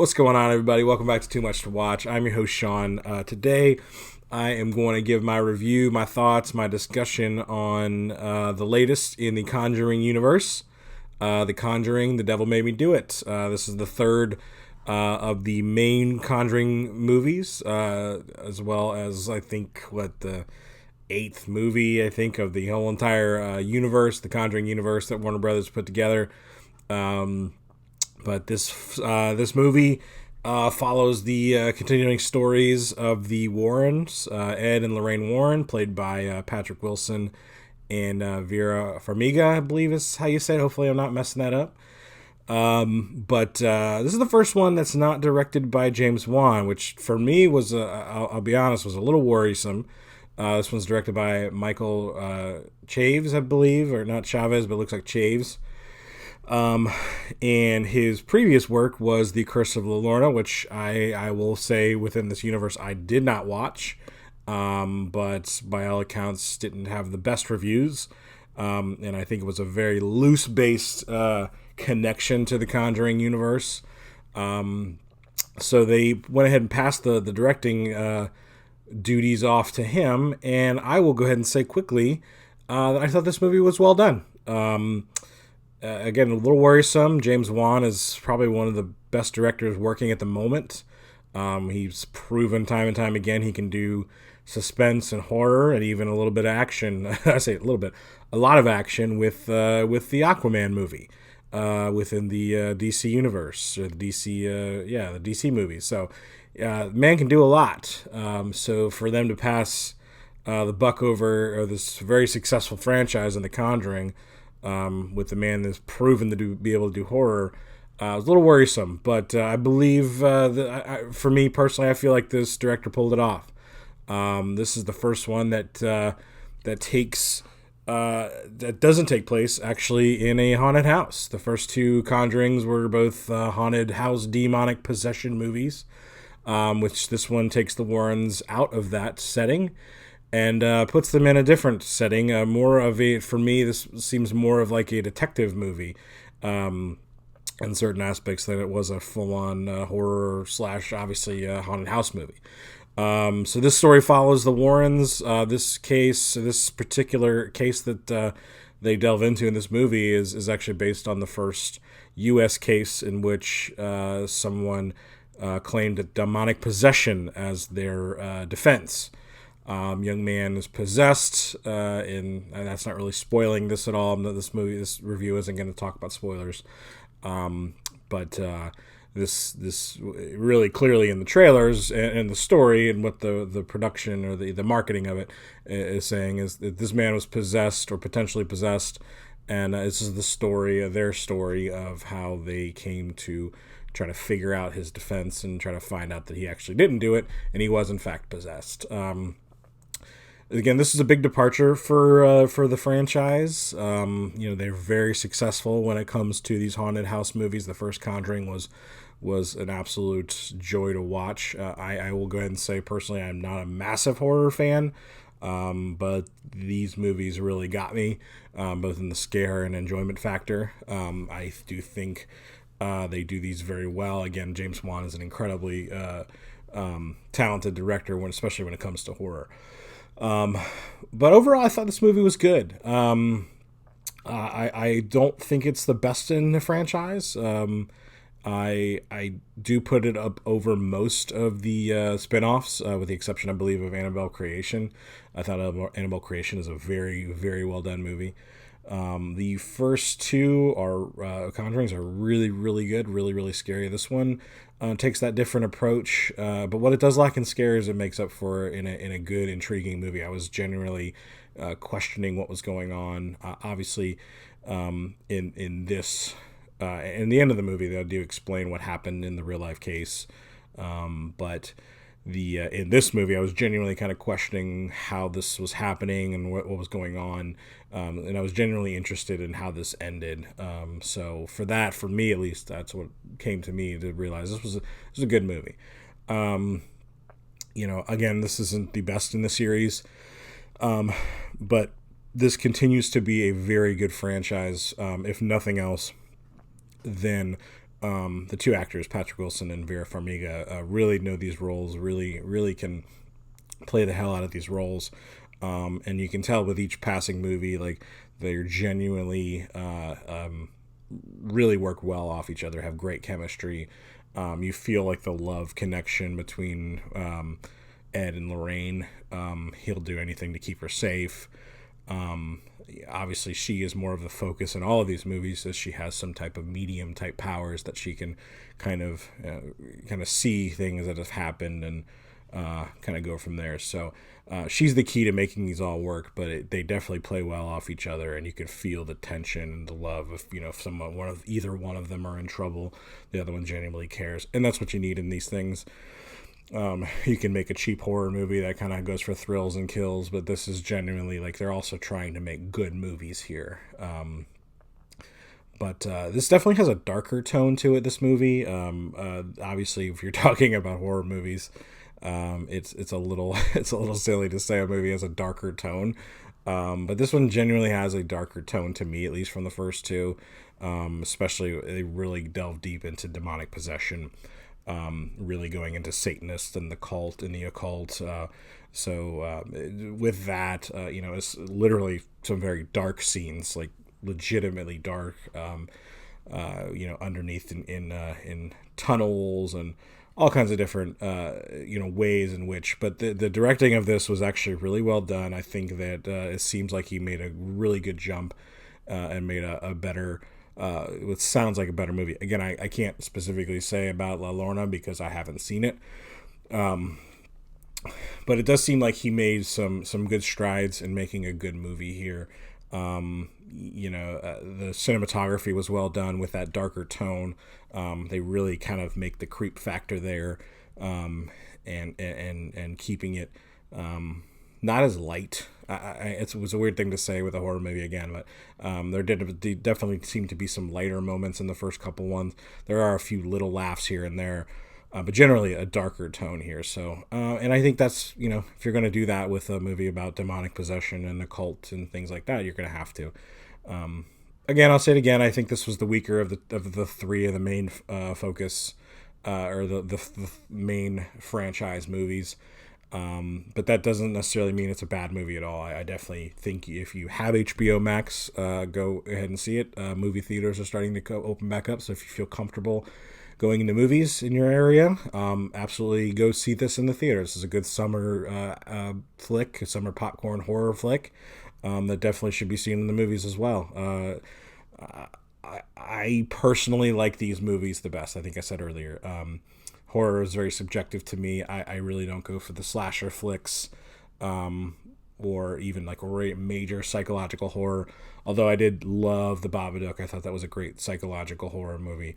What's going on, everybody? Welcome back to Too Much to Watch. I'm your host, Sean. Today, I am going to give my review, my thoughts, my discussion on the latest in the Conjuring Universe. The Conjuring, The Devil Made Me Do It. This is the third of the main Conjuring movies, as well as, I think, the eighth movie, I think, of the whole entire universe, the Conjuring universe that Warner Brothers put together. But this movie follows the continuing stories of the Warrens, Ed and Lorraine Warren, played by Patrick Wilson and Vera Farmiga, I believe is how you say it. Hopefully I'm not messing that up. But this is the first one that's not directed by James Wan, which for me was, I'll be honest, was a little worrisome. This one's directed by Michael Chaves, I believe, or not Chavez, but it looks like Chaves. And his previous work was The Curse of La Llorona, which I will say within this universe I did not watch, but by all accounts didn't have the best reviews, and I think it was a very loose-based connection to the Conjuring universe. So they went ahead and passed the directing duties off to him, and I will go ahead and say quickly that I thought this movie was well done. Again, a little worrisome. James Wan is probably one of the best directors working at the moment. He's proven time and time again he can do suspense and horror and even a little bit of action. I say a little bit, a lot of action with the Aquaman movie within the DC universe, or the DC movies. So, man can do a lot. So for them to pass the buck over this very successful franchise in The Conjuring, with the man that's proven to be able to do horror, it was a little worrisome. But I believe, for me personally, I feel like this director pulled it off. This is the first one that doesn't take place actually in a haunted house. The first two Conjurings were both haunted house demonic possession movies, which this one takes the Warrens out of that setting and puts them in a different setting. For me, this seems more of like a detective movie in certain aspects than it was a full-on horror / obviously haunted house movie. So this story follows the Warrens. This particular case that they delve into in this movie is actually based on the first U.S. case in which someone claimed demonic possession as their defense. Young man is possessed, and that's not really spoiling this at all. This review isn't going to talk about spoilers, but this really clearly in the trailers and the story and what the production or the marketing of it is saying is that this man was possessed or potentially possessed, and this is their story of how they came to try to figure out his defense and try to find out that he actually didn't do it and he was in fact possessed. Again, this is a big departure for the franchise. They're very successful when it comes to these haunted house movies. The first Conjuring was an absolute joy to watch. I will go ahead and say personally I'm not a massive horror fan, but these movies really got me, both in the scare and enjoyment factor. I do think they do these very well. Again, James Wan is an incredibly talented director, especially when it comes to horror. But overall, I thought this movie was good. I don't think it's the best in the franchise. I do put it up over most of the spin-offs, with the exception, I believe, of Annabelle Creation. I thought Annabelle Creation is a very, very well done movie. The first two Conjurings are really, really good, really, really scary. This one takes that different approach, but what it does lack in scares, it makes up for in a good, intriguing movie. I was genuinely questioning what was going on. Obviously, in this, in the end of the movie, they do explain what happened in the real life case, but in this movie, I was genuinely kind of questioning how this was happening and what was going on, and I was genuinely interested in how this ended. So for me at least, that's what came to me to realize this was a good movie. Again, this isn't the best in the series, but this continues to be a very good franchise, if nothing else, than The two actors, Patrick Wilson and Vera Farmiga, really know these roles. Really can play the hell out of these roles. And you can tell with each passing movie, like they're genuinely really work well off each other, have great chemistry. You feel like the love connection between Ed and Lorraine. He'll do anything to keep her safe. Obviously, she is more of the focus in all of these movies, as she has some type of medium type powers that she can kind of see things that have happened and kind of go from there. So she's the key to making these all work, but they definitely play well off each other, and you can feel the tension and the love. If either one of them are in trouble, the other one genuinely cares, and that's what you need in these things. You can make a cheap horror movie that kind of goes for thrills and kills, but this is genuinely like they're also trying to make good movies here. But this definitely has a darker tone to it, this movie. Obviously, if you're talking about horror movies, it's a little silly to say a movie has a darker tone. But this one genuinely has a darker tone to me, at least from the first two. Especially, they really delve deep into demonic possession. Really going into Satanists and the cult and the occult. With that, it's literally some very dark scenes, like legitimately dark, underneath in tunnels and all kinds of different, ways in which. But the directing of this was actually really well done. I think that it seems like he made a really good jump and made a better. It sounds like a better movie. Again, I can't specifically say about La Lorna because I haven't seen it. But it does seem like he made some good strides in making a good movie here. The cinematography was well done with that darker tone. They really kind of make the creep factor there, and keeping it not as light. It was a weird thing to say with a horror movie again, but there definitely seem to be some lighter moments in the first couple ones. There are a few little laughs here and there, but generally a darker tone here. So, and I think that's, if you're going to do that with a movie about demonic possession and occult and things like that, you're going to have to. Again, I'll say it again. I think this was the weaker of the three of the main focus, or the main franchise movies. But that doesn't necessarily mean it's a bad movie at all. I definitely think if you have HBO Max, go ahead and see it. Movie theaters are starting to open back up, so if you feel comfortable going into movies in your area, absolutely go see this in the theaters. This is a good summer flick, a summer popcorn horror flick that definitely should be seen in the movies as well. I personally like these movies the best. I think I said earlier. Horror is very subjective to me. I really don't go for the slasher flicks, or even like a major psychological horror. Although I did love The Babadook. I thought that was a great psychological horror movie.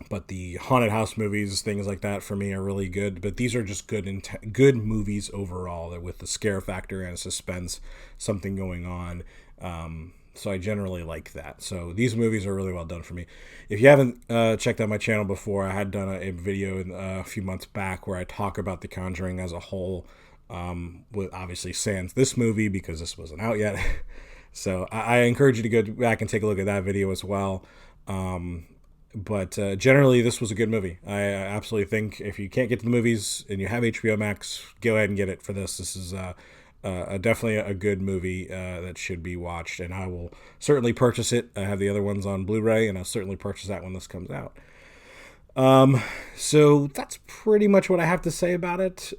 But the haunted house movies, things like that, for me are really good. But these are just good movies overall, that with the scare factor and suspense, something going on. So I generally like that. So these movies are really well done for me. If you haven't checked out my channel before, I had done a video a few months back where I talk about The Conjuring as a whole, with obviously sans this movie because this wasn't out yet. So I encourage you to go back and take a look at that video as well. But generally, this was a good movie. I absolutely think if you can't get to the movies and you have HBO Max, go ahead and get it for this. This is definitely a good movie that should be watched, and I will certainly purchase it. I have the other ones on Blu-ray, and I'll certainly purchase that when this comes out. So that's pretty much what I have to say about it.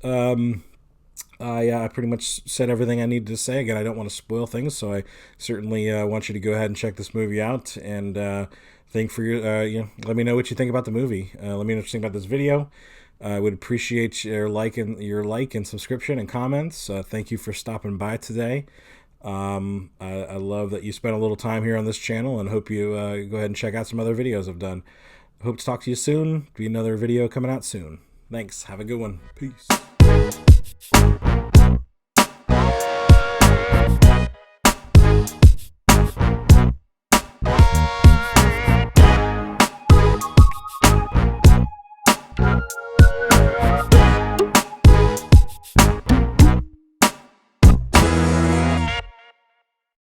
I pretty much said everything I needed to say. Again, I don't want to spoil things, so I certainly want you to go ahead and check this movie out, and let me know what you think about the movie. Let me know what you think about this video. I would appreciate your like and subscription and comments. Thank you for stopping by today. I love that you spent a little time here on this channel, and hope you go ahead and check out some other videos I've done. Hope to talk to you soon. Be another video coming out soon. Thanks. Have a good one. Peace.